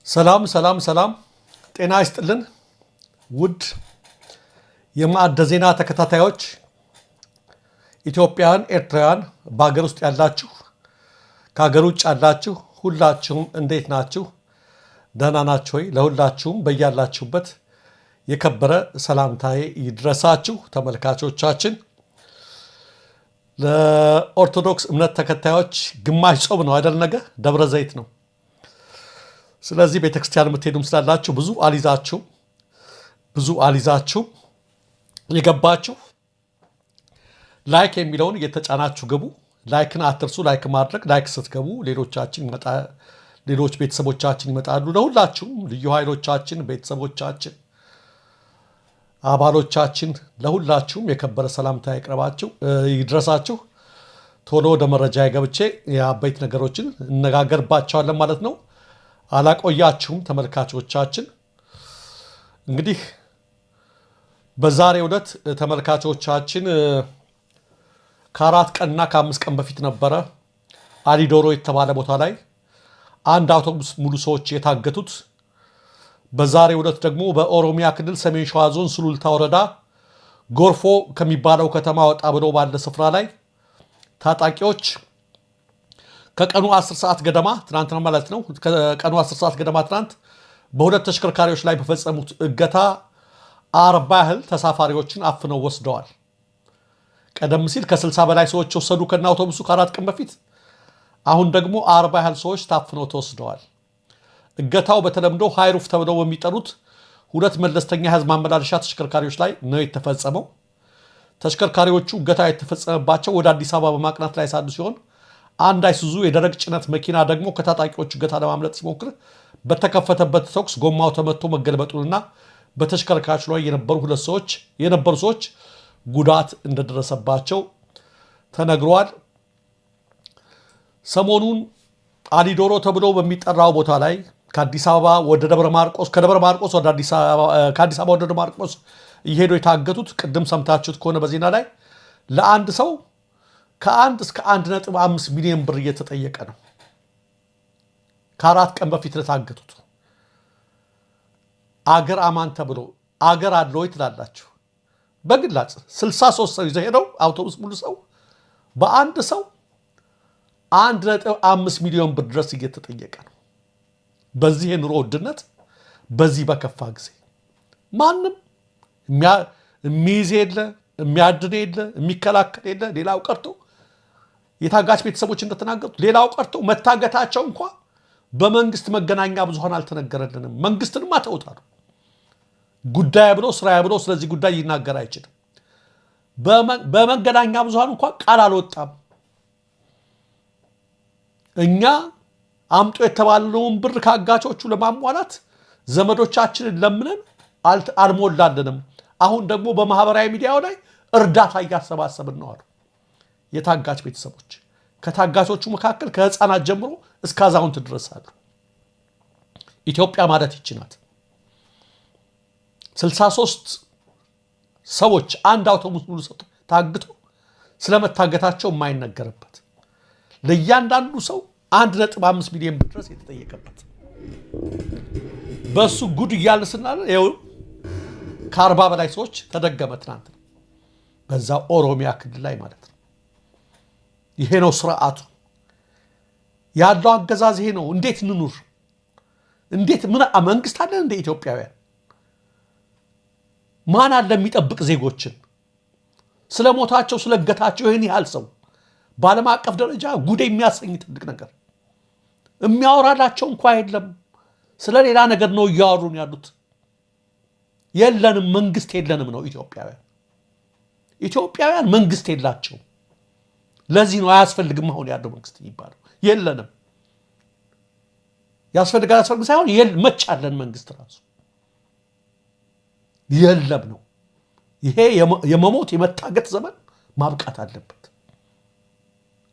ሰላም ሰላም ሰላም ጤና ይስጥልን ውድ የማዕደ ዜና ተከታታዮች ኢትዮጵያን ኤርትራውያን በአገር ውስጥ ያላችሁ ከአገር ውጭ ያላችሁ ሁላችሁም እንዴት ናችሁ? ደህና ናችሁ ወይ? ለሁላችሁም በያላችሁበት የከበረ ሰላምታዬ ይድረሳችሁ። ተመልካቾቻችን ለኦርቶዶክስ እምነት ተከታዮች ግማሽ ጾም ነው አይደል? ነገ ደብረ ዘይት ነው። ስለዚህ ቤተክርስቲያን የምትሄዱም ስላላችሁ ብዙ አሊዛችሁ የገባችሁ ላይክ የሚለውን እየተጫናችሁ ግቡ። ላይክን አትርሱ። ላይክ ማድረግ ላይክ ስትገቡ ሌሎች ቤተሰቦቻችን ይመጣሉ። ለሁላችሁም ልዩ ኃይሎቻችን፣ ቤተሰቦቻችን፣ አባሎቻችን ለሁላችሁም የከበረ ሰላምታ ይድረሳችሁ። ቶሎ ወደ መረጃ ገብቼ የአበይት ነገሮችን እነጋገርባቸዋለን ማለት ነው። አላቆያችሁም ተመልካቾቻችን። እንግዲህ በዛሬው ዕለት ተመልካቾቻችን ከ4 ቀንና ከ5 ቀን በፊት ነበረ አሊዶሮ የተባለ ቦታ ላይ አንድ አውቶቡስ ሙሉ ሰዎች የታገቱት። በዛሬው ዕለት ደግሞ በኦሮሚያ ክልል ሰሜን ሸዋ ዞን ሱሉልታ ወረዳ ጎርፎ ከሚባለው ከተማ ወጣ ብሎ ባለ ስፍራ ላይ ታጣቂዎች ከቀኑ 10 ሰዓት ገደማ ትናንትና ማለት ነው ከቀኑ 10 ሰዓት ገደማ ትናንት በሁለት ተሽከርካሪዎች ላይ በፈጸሙት እገታ 40 ያህል ተሳፋሪዎችን አፍነው ወስደዋል። ቀደም ሲል ከ60 በላይ ሰዎች ወሰዱ ከና አውቶቡሱ ከ4 ቀን በፊት። አሁን ደግሞ 40 ያህል ሰዎች ታፍነው ተወስደዋል። እገታው በተለምዶ ሃይሩፍ ተብለው በሚጠሩት ሁለት መለስተኛ ህዝብ ማመላለሻ ተሽከርካሪዎች ላይ ነው የተፈጸመው። ተሽከርካሪዎቹ እገታ የተፈጸመባቸው ወደ አዲስ አበባ በማቅናት ላይ ሳሉ ሲሆን አንድ አይሱዙ የደረቅ ጭነት መኪና ደግሞ ከታጣቂዎቹ እገታ ለማምለጥ ሲሞክር በተከፈተበት ተኩስ ጎማው ተመቶ መገልበጡንና በተሽከርካሪዎች ላይ የነበሩ ሰዎች ጉዳት እንደደረሰባቸው ተነግሯል። ሰሞኑን አሊዶሮ ተብሎ በሚጠራው ቦታ ላይ ከአዲስ አበባ ወደ ደብረ ማርቆስ ከአዲስ አበባ ወደ ደብረ ማርቆስ እየሄዱ የታገቱት ቅድም ሰምታችሁት ከሆነ በዜና ላይ ለአንድ ሰው ከ1 እስከ 1.5 ሚሊዮን ብር እየተጠየቀ ነው። ከ4 ቀን በፊት ለታገቱት አገር አማን ተብሎ አገር አለ ወይ ትላላችሁ? በግላጽ 63 ሰው ይዘው ሄደው አውቶቡስ ሙሉ ሰው በአንድ ሰው 1.5 ሚሊዮን ብር ድረስ እየተጠየቀ ነው። በዚህ የኑሮ ውድነት በዚህ በከፋ ጊዜ ማንም የሚይዝ የለ፣ የሚያድን የለ፣ የሚከላከል የለ። ሌላው ቀርቶ የታጋች ቤተሰቦች እንደተናገሩት ሌላው ቀርቶ መታገታቸው እንኳ በመንግስት መገናኛ ብዙሃን አልተነገረልንም። መንግስትንም አተውታሉ። ጉዳይ ብሎ ስራ ብሎ ስለዚህ ጉዳይ ይናገር አይችልም። በመገናኛ ብዙሃን እንኳ ቃል አልወጣም። እኛ አምጦ የተባለውን ብር ካጋቾቹ ለማሟላት ዘመዶቻችንን ለምነን አልሞላለንም። አሁን ደግሞ በማህበራዊ ሚዲያው ላይ እርዳታ እያሰባሰብን ነው አሉ የታጋች ቤተሰቦች። ከታጋቾቹ መካከል ከህፃናት ጀምሮ እስከ አዛውንት ድረስ አሉ። ኢትዮጵያ ማለት ይችላል 63 ሰዎች አንድ አውቶቡስ ሙሉ ሰው ታግቶ ስለመታገታቸው የማይነገርበት ለእያንዳንዱ ሰው 1.5 ሚሊዮን ብር ድረስ የተጠየቀበት በሱ ጉድ እያልስናል። ከ40 በላይ ሰዎች ተደገመ ትናንት ነው በዛ ኦሮሚያ ክልል ላይ ማለት ነው። ይሄ ነው ስርዓቱ ያለው አገዛዝ ይሄ ነው። እንዴት እንኑር? እንዴት ምን መንግስት አለን እንደ ኢትዮጵያውያን? ማን አለ የሚጠብቅ ዜጎችን? ስለሞታቸው ስለገታቸው ይሄን ያህል ሰው በዓለም አቀፍ ደረጃ ጉድ የሚያሰኝ ትልቅ ነገር የሚያወራላቸው እንኳን የለም። ስለሌላ ነገር ነው እያወሩን ያሉት። የለንም መንግስት የለንም ነው ኢትዮጵያውያን መንግስት የላቸው። ለዚህ ነው አያስፈልግም አሁን ያለው መንግስት የሚባለው። የለንም ያስፈልጋል ሳይሆን መቻለን መንግስት ራሱ የለም ነው። ይሄ የመሞት የመታገት ዘመን ማብቃት አለበት።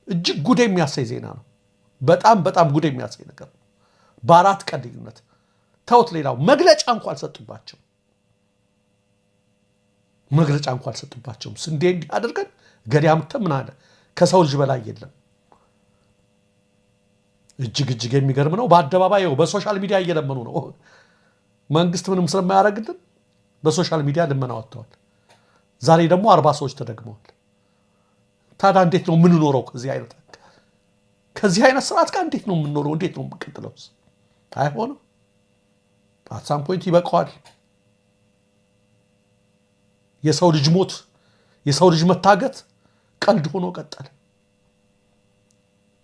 እጅግ ጉድ የሚያሳይ ዜና ነው። በጣም ጉድ የሚያሳይ ነገር ነው። በ4 ቀን ልዩነት ተውት። ሌላው መግለጫ እንኳን አልሰጡባቸውም። ስንዴ እንዲህ አድርገን ገዳምተ ምን አለ ከሰው ልጅ በላይ የለም። እጅግ የሚገርም ነው። በአደባባይ በሶሻል ሚዲያ እየለመኑ ነው። መንግስት ምንም ስለማያደርግልን በሶሻል ሚዲያ ልመና ወጥተዋል። ዛሬ ደግሞ 40 ሰዎች ተደግመዋል። ታዲያ እንዴት ነው የምንኖረው? ከዚህ አይነት ስርዓት ጋር እንዴት ነው የምንኖረው? እንዴት ነው የምንቀጥለው? አይሆንም። አትሳም ፖይንት ይበቃዋል። የሰው ልጅ ሞት፣ የሰው ልጅ መታገት ቀልድ ሆኖ ቀጠለ።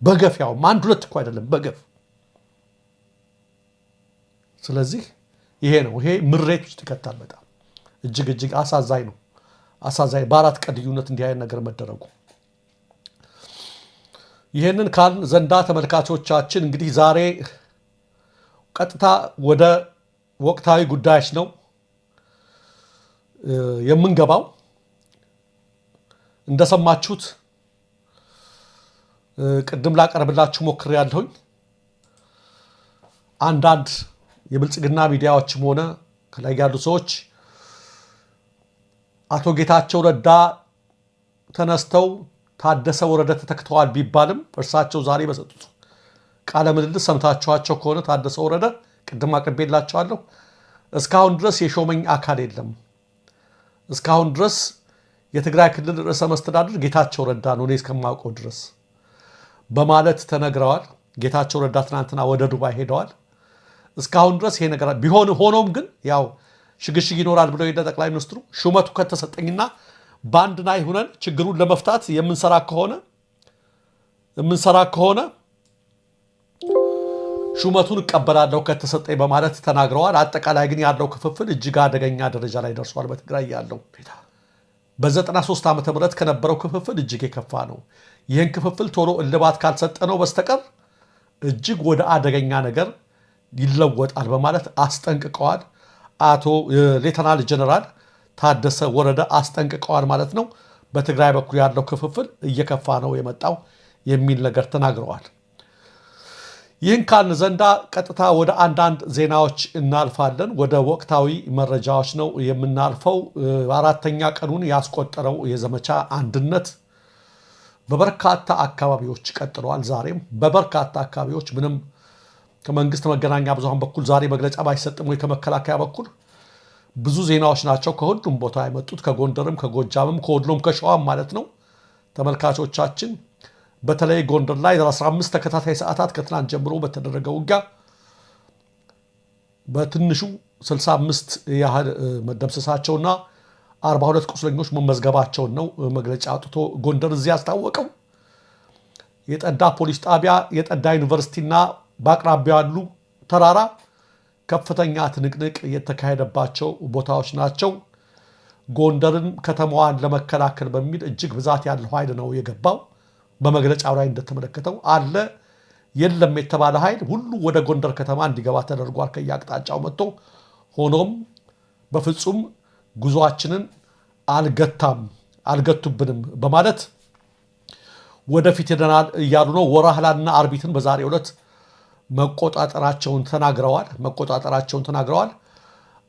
በገፍ ያው አንድ ሁለት እኮ አይደለም፣ በገፍ። ስለዚህ ይሄ ምሬት ውስጥ ይከታል። በጣም እጅግ አሳዛኝ ነው። አሳዛኝ በአራት ቀን ልዩነት እንዲህ አይነት ነገር መደረጉ። ይሄንን ካል ዘንዳ ተመልካቾቻችን እንግዲህ ዛሬ ቀጥታ ወደ ወቅታዊ ጉዳዮች ነው የምንገባው። እንደሰማችሁት ቅድም ላቀርብላችሁ ሞክሬያለሁኝ። አንዳንድ የብልጽግና ሚዲያዎችም ሆነ ከላይ ያሉ ሰዎች አቶ ጌታቸው ረዳ ተነስተው ታደሰ ወረደ ተተክተዋል ቢባልም እርሳቸው ዛሬ በሰጡት ቃለ ምልልስ ሰምታችኋቸው ከሆነ ታደሰ ወረደ ቅድም አቅርቤላችኋለሁ፣ እስካሁን ድረስ የሾመኝ አካል የለም፣ እስካሁን ድረስ የትግራይ ክልል ርዕሰ መስተዳድር ጌታቸው ረዳ ነው እኔ እስከማውቀው ድረስ በማለት ተነግረዋል። ጌታቸው ረዳ ትናንትና ወደ ዱባይ ሄደዋል። እስካሁን ድረስ ይሄ ነገር ሆኖም ግን ያው ሽግሽግ ይኖራል ብለው ጠቅላይ ሚኒስትሩ ሹመቱ ከተሰጠኝና በአንድ ላይ ሆነን ችግሩን ለመፍታት የምንሰራ ከሆነ ሹመቱን እቀበላለሁ ከተሰጠኝ በማለት ተናግረዋል። አጠቃላይ ግን ያለው ክፍፍል እጅግ አደገኛ ደረጃ ላይ ደርሷል። በትግራይ ያለው በ93 ዓመተ ምህረት ከነበረው ክፍፍል እጅግ የከፋ ነው። ይህን ክፍፍል ቶሎ እልባት ካልሰጠነው በስተቀር እጅግ ወደ አደገኛ ነገር ይለወጣል በማለት አስጠንቅቀዋል። አቶ ሌተናል ጀነራል ታደሰ ወረደ አስጠንቅቀዋል ማለት ነው። በትግራይ በኩል ያለው ክፍፍል እየከፋ ነው የመጣው የሚል ነገር ተናግረዋል። ይህን ካልን ዘንዳ ቀጥታ ወደ አንዳንድ ዜናዎች እናልፋለን። ወደ ወቅታዊ መረጃዎች ነው የምናልፈው። አራተኛ ቀኑን ያስቆጠረው የዘመቻ አንድነት በበርካታ አካባቢዎች ቀጥለዋል። ዛሬም በበርካታ አካባቢዎች ምንም ከመንግስት መገናኛ ብዙሃን በኩል ዛሬ መግለጫ ባይሰጥም ወይ ከመከላከያ በኩል ብዙ ዜናዎች ናቸው ከሁሉም ቦታ የመጡት፣ ከጎንደርም ከጎጃምም ከወሎም ከሸዋም ማለት ነው። ተመልካቾቻችን በተለይ ጎንደር ላይ 15 ተከታታይ ሰዓታት ከትናንት ጀምሮ በተደረገው ውጊያ በትንሹ 65 ያህል መደምሰሳቸውና 42 ቁስለኞች መመዝገባቸውን ነው መግለጫ አውጥቶ ጎንደር እዚህ ያስታወቀው። የጠዳ ፖሊስ ጣቢያ፣ የጠዳ ዩኒቨርሲቲና በአቅራቢያ ያሉ ተራራ ከፍተኛ ትንቅንቅ የተካሄደባቸው ቦታዎች ናቸው። ጎንደርን ከተማዋን ለመከላከል በሚል እጅግ ብዛት ያለው ኃይል ነው የገባው። በመግለጫው ላይ እንደተመለከተው አለ የለም የተባለ ኃይል ሁሉ ወደ ጎንደር ከተማ እንዲገባ ተደርጓል ከየአቅጣጫው መጥቶ። ሆኖም በፍጹም ጉዟችንን አልገቱብንም በማለት ወደፊት ሄደናል እያሉ ነው። ወራህላና አርቢትን በዛሬው ዕለት መቆጣጠራቸውን ተናግረዋል።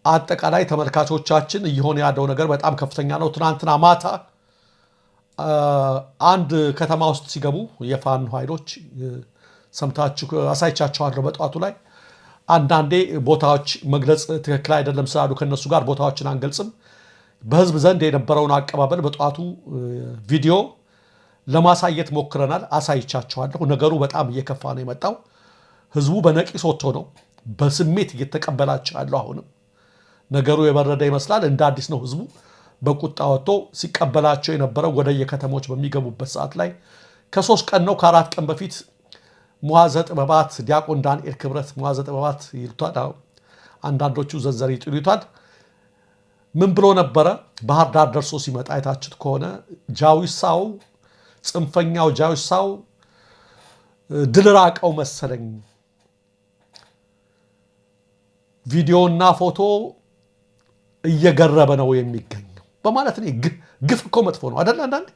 አጠቃላይ ተመልካቾቻችን እየሆነ ያለው ነገር በጣም ከፍተኛ ነው። ትናንትና ማታ አንድ ከተማ ውስጥ ሲገቡ የፋኖ ኃይሎች ሰምታችሁ አሳይቻችኋለሁ። በጠዋቱ ላይ አንዳንዴ ቦታዎች መግለጽ ትክክል አይደለም ስላሉ ከነሱ ጋር ቦታዎችን አንገልጽም። በህዝብ ዘንድ የነበረውን አቀባበል በጠዋቱ ቪዲዮ ለማሳየት ሞክረናል፣ አሳይቻችኋለሁ። ነገሩ በጣም እየከፋ ነው የመጣው። ህዝቡ በነቂስ ወጥቶ ነው በስሜት እየተቀበላቸው ያለው። አሁንም ነገሩ የበረደ ይመስላል። እንደ አዲስ ነው ህዝቡ በቁጣ ወጥቶ ሲቀበላቸው የነበረው። ወደ የከተሞች በሚገቡበት ሰዓት ላይ ከ3 ቀን ነው ከ4 ቀን በፊት ሙዓዘ ጥበባት ዲያቆን ዳንኤል ክብረት ሙዓዘ ጥበባት ይሉታል፣ አንዳንዶቹ ዘንዘሪጡ ይሉታል። ምን ብሎ ነበረ? ባህር ዳር ደርሶ ሲመጣ አይታችሁት ከሆነ ጃዊሳው ጽንፈኛው ጃዊሳው ድል ራቀው መሰለኝ፣ ቪዲዮና ፎቶ እየገረበ ነው የሚገኘው በማለት ነው። ግፍ እኮ መጥፎ ነው አይደል? አንዳንዴ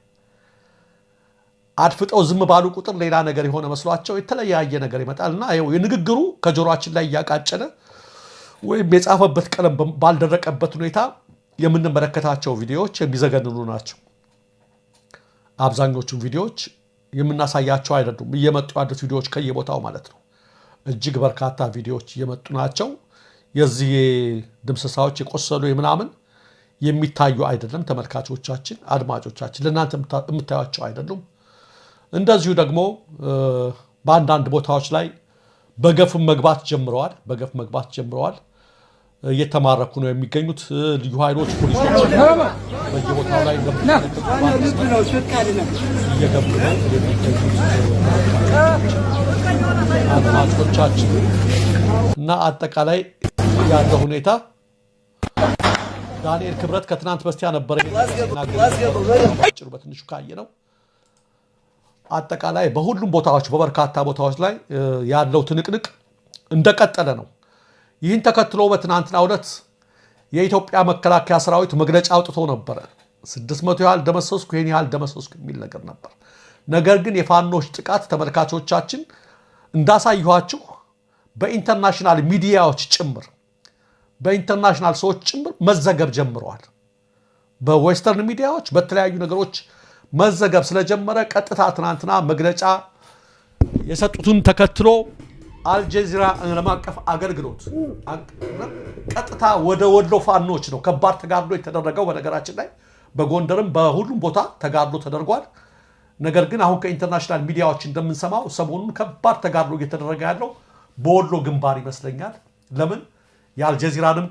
አድፍጠው ዝም ባሉ ቁጥር ሌላ ነገር የሆነ መስሏቸው የተለያየ ነገር ይመጣልና የንግግሩ ከጆሮአችን ላይ እያቃጨለ ወይም የጻፈበት ቀለም ባልደረቀበት ሁኔታ የምንመለከታቸው ቪዲዮዎች የሚዘገንኑ ናቸው። አብዛኞቹ ቪዲዮዎች የምናሳያቸው አይደሉም፣ እየመጡ ያሉት ቪዲዮዎች ከየቦታው ማለት ነው። እጅግ በርካታ ቪዲዮዎች እየመጡ ናቸው። የዚህ ድምሰሳዎች የቆሰሉ ምናምን የሚታዩ አይደለም። ተመልካቾቻችን፣ አድማጮቻችን ለእናንተ የምታዩቸው አይደሉም። እንደዚሁ ደግሞ በአንዳንድ ቦታዎች ላይ በገፍ መግባት ጀምረዋል። እየተማረኩ ነው የሚገኙት ልዩ ኃይሎች፣ ፖሊሶች በየቦታው ላይ እየገቡ ነው የሚገኙት አድማጮቻችን። እና አጠቃላይ ያለው ሁኔታ ዳንኤል ክብረት ከትናንት በስቲያ ነበረ ጭሩ በትንሹ ካየ ነው። አጠቃላይ በሁሉም ቦታዎች በበርካታ ቦታዎች ላይ ያለው ትንቅንቅ እንደቀጠለ ነው። ይህን ተከትሎ በትናንትናው ዕለት የኢትዮጵያ መከላከያ ሰራዊት መግለጫ አውጥቶ ነበረ። 600 ያህል ደመሰስኩ፣ ይሄን ያህል ደመሰስኩ የሚል ነገር ነበር። ነገር ግን የፋኖች ጥቃት ተመልካቾቻችን እንዳሳየኋችሁ በኢንተርናሽናል ሚዲያዎች ጭምር በኢንተርናሽናል ሰዎች ጭምር መዘገብ ጀምረዋል። በዌስተርን ሚዲያዎች በተለያዩ ነገሮች መዘገብ ስለጀመረ ቀጥታ ትናንትና መግለጫ የሰጡትን ተከትሎ አልጀዚራ ዓለም አቀፍ አገልግሎት ቀጥታ ወደ ወሎ ፋኖች ነው ከባድ ተጋድሎ የተደረገው። በነገራችን ላይ በጎንደርም በሁሉም ቦታ ተጋድሎ ተደርጓል። ነገር ግን አሁን ከኢንተርናሽናል ሚዲያዎች እንደምንሰማው ሰሞኑን ከባድ ተጋድሎ እየተደረገ ያለው በወሎ ግንባር ይመስለኛል። ለምን የአልጀዚራንም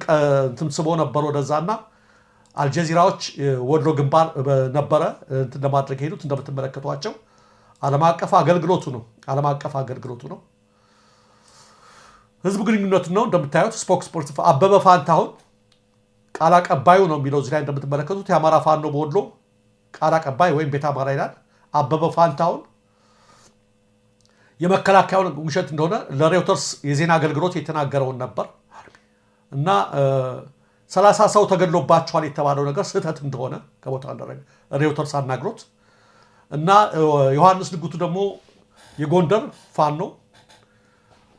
እንትን ስቦ ነበር ወደዛና አልጀዚራዎች ወሎ ግንባር ነበረ እንትን ለማድረግ ሄዱት። እንደምትመለከቷቸው ዓለም አቀፍ አገልግሎቱ ነው። ህዝብ ግንኙነቱ ነው። እንደምታዩት ስፖክስፐርሰን አበበ ፋንታሁን ቃል አቀባዩ ነው የሚለው እዚህ ላይ እንደምትመለከቱት የአማራ ፋኖ በወሎ ቃል አቀባይ ወይም ቤተ አማራ ይላል። አበበ ፋንታሁን የመከላከያውን ውሸት እንደሆነ ለሬውተርስ የዜና አገልግሎት የተናገረውን ነበር እና 30 ሰው ተገድሎባቸዋል የተባለው ነገር ስህተት እንደሆነ ከቦታው እንደረገ ሬውተርስ አናግሮት እና ዮሐንስ ንጉቱ ደግሞ የጎንደር ፋኖ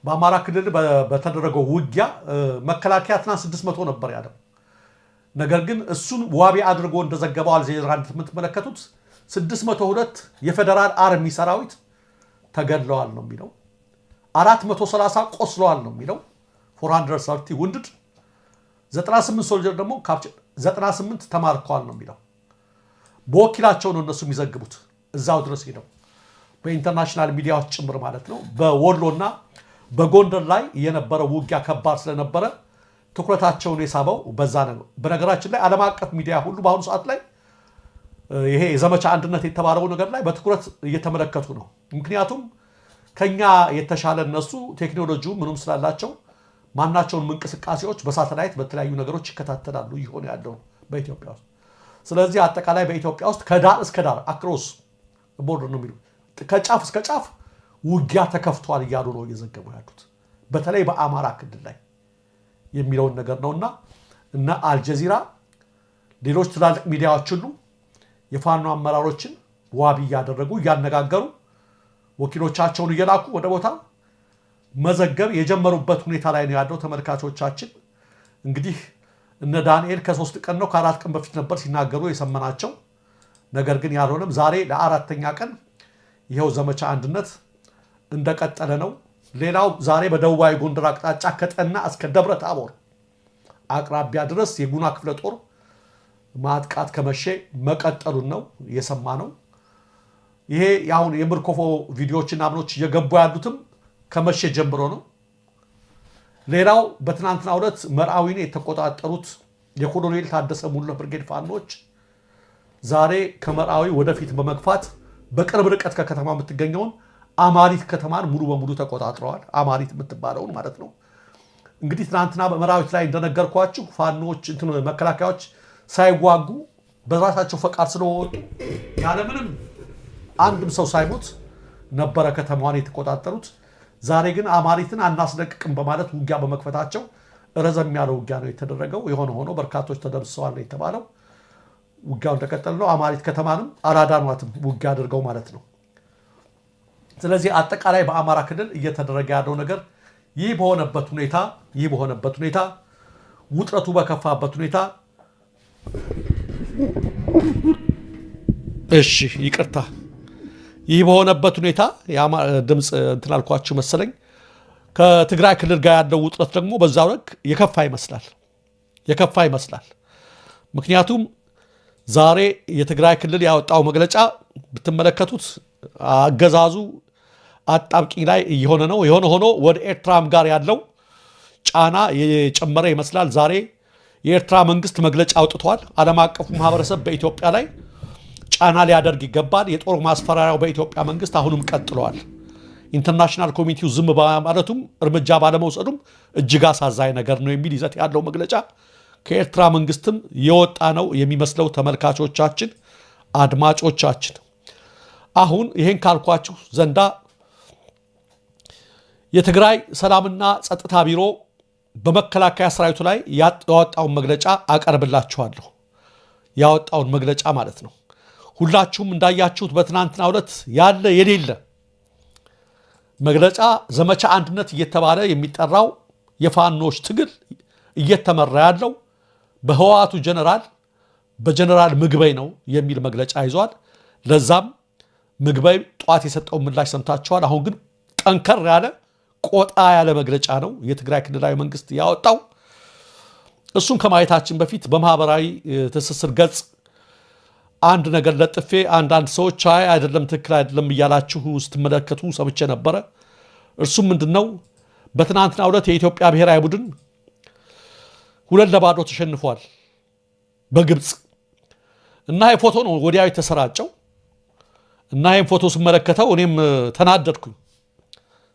በአማራ ክልል በተደረገው ውጊያ መከላከያ ትናንት 600 ነበር ያለው። ነገር ግን እሱን ዋቢ አድርጎ እንደዘገበው አልጀዚራ እንደምትመለከቱት 602 የፌደራል አርሚ ሰራዊት ተገድለዋል ነው የሚለው። 430 ቆስለዋል ነው የሚለው። 430 ውንድድ 98 ሶልጀር ደግሞ 98 ተማርከዋል ነው የሚለው። በወኪላቸው ነው እነሱ የሚዘግቡት እዛው ድረስ ሄደው በኢንተርናሽናል ሚዲያዎች ጭምር ማለት ነው። በወሎና በጎንደር ላይ የነበረው ውጊያ ከባድ ስለነበረ ትኩረታቸውን የሳበው በዛ ነው። በነገራችን ላይ ዓለም አቀፍ ሚዲያ ሁሉ በአሁኑ ሰዓት ላይ ይሄ የዘመቻ አንድነት የተባለው ነገር ላይ በትኩረት እየተመለከቱ ነው። ምክንያቱም ከኛ የተሻለ እነሱ ቴክኖሎጂው ምንም ስላላቸው ማናቸውን እንቅስቃሴዎች በሳተላይት በተለያዩ ነገሮች ይከታተላሉ ይሆን ያለው በኢትዮጵያ ውስጥ። ስለዚህ አጠቃላይ በኢትዮጵያ ውስጥ ከዳር እስከ ዳር አክሮስ ቦርደር ነው የሚሉት ከጫፍ እስከ ጫፍ ውጊያ ተከፍቷል እያሉ ነው እየዘገቡ ያሉት። በተለይ በአማራ ክልል ላይ የሚለውን ነገር ነውና እና አልጀዚራ ሌሎች ትላልቅ ሚዲያዎች ሁሉ የፋኖ አመራሮችን ዋቢ እያደረጉ እያነጋገሩ ወኪሎቻቸውን እየላኩ ወደ ቦታ መዘገብ የጀመሩበት ሁኔታ ላይ ነው ያለው። ተመልካቾቻችን እንግዲህ እነ ዳንኤል ከ3 ቀን ነው ከ4 ቀን በፊት ነበር ሲናገሩ የሰመናቸው። ነገር ግን ያልሆነም ዛሬ ለአራተኛ ቀን ይሄው ዘመቻ አንድነት እንደቀጠለ ነው። ሌላው ዛሬ በደቡባዊ ጎንደር አቅጣጫ ከጠና እስከ ደብረ ታቦር አቅራቢያ ድረስ የጉና ክፍለ ጦር ማጥቃት ከመሸ መቀጠሉን ነው የሰማነው። ይሄ ያሁን የምርኮፎ ቪዲዮዎችና አምኖች እየገቡ ያሉትም ከመሸ ጀምሮ ነው። ሌላው በትናንትናው ዕለት መርዓዊን የተቆጣጠሩት የኮሎኔል ታደሰ ሙሉ ብርጌድ ፋኖች ዛሬ ከመርዓዊ ወደፊት በመግፋት በቅርብ ርቀት ከከተማ የምትገኘውን አማሪት ከተማን ሙሉ በሙሉ ተቆጣጥረዋል። አማሪት የምትባለውን ማለት ነው። እንግዲህ ትናንትና በመርዓዊት ላይ እንደነገርኳችሁ ፋኖች መከላከያዎች ሳይዋጉ በራሳቸው ፈቃድ ስለወጡ ያለምንም አንድም ሰው ሳይሞት ነበረ ከተማዋን የተቆጣጠሩት። ዛሬ ግን አማሪትን አናስለቅቅም በማለት ውጊያ በመክፈታቸው ረዘም ያለ ውጊያ ነው የተደረገው። የሆነ ሆኖ በርካቶች ተደምስሰዋል ነው የተባለው። ውጊያው እንደቀጠለ ነው። አማሪት ከተማንም አላዳኗትም ውጊያ አድርገው ማለት ነው። ስለዚህ አጠቃላይ በአማራ ክልል እየተደረገ ያለው ነገር ይህ በሆነበት ሁኔታ ውጥረቱ በከፋበት ሁኔታ ይህ በሆነበት ሁኔታ ድምፅ እንትን አልኳችሁ መሰለኝ። ከትግራይ ክልል ጋር ያለው ውጥረት ደግሞ በዛው ልክ የከፋ ይመስላል ምክንያቱም ዛሬ የትግራይ ክልል ያወጣው መግለጫ ብትመለከቱት አገዛዙ አጣብቂኝ ላይ የሆነ ሆኖ ወደ ኤርትራም ጋር ያለው ጫና የጨመረ ይመስላል ዛሬ የኤርትራ መንግስት መግለጫ አውጥቷል ዓለም አቀፉ ማህበረሰብ በኢትዮጵያ ላይ ጫና ሊያደርግ ይገባል የጦር ማስፈራሪያው በኢትዮጵያ መንግስት አሁንም ቀጥሏል ኢንተርናሽናል ኮሚኒቲው ዝም በማለቱም እርምጃ ባለመውሰዱም እጅግ አሳዛኝ ነገር ነው የሚል ይዘት ያለው መግለጫ ከኤርትራ መንግስትም የወጣ ነው የሚመስለው ተመልካቾቻችን አድማጮቻችን አሁን ይሄን ካልኳችሁ ዘንዳ የትግራይ ሰላምና ጸጥታ ቢሮ በመከላከያ ሰራዊቱ ላይ ያወጣውን መግለጫ አቀርብላችኋለሁ ያወጣውን መግለጫ ማለት ነው ሁላችሁም እንዳያችሁት በትናንትናው ዕለት ያለ የሌለ መግለጫ ዘመቻ አንድነት እየተባለ የሚጠራው የፋኖች ትግል እየተመራ ያለው በህዋቱ በጀነራል ምግበይ ነው የሚል መግለጫ ይዟል ለዛም ምግበይ ጧት የሰጠው ምላሽ ሰምታችኋል አሁን ግን ጠንከር ያለ ቆጣ ያለ መግለጫ ነው የትግራይ ክልላዊ መንግስት ያወጣው እሱን ከማየታችን በፊት በማህበራዊ ትስስር ገጽ አንድ ነገር ለጥፌ አንዳንድ ሰዎች አይደለም ትክክል አይደለም እያላችሁ ስትመለከቱ ሰምቼ ነበር እርሱም ምንድነው በትናንትናው ዕለት የኢትዮጵያ ብሔራዊ ቡድን 2-0 ተሸንፏል በግብጽ እና የፎቶ ነው ወዲያው የተሰራጨው እና ይሄን ፎቶ ስመለከተው እኔም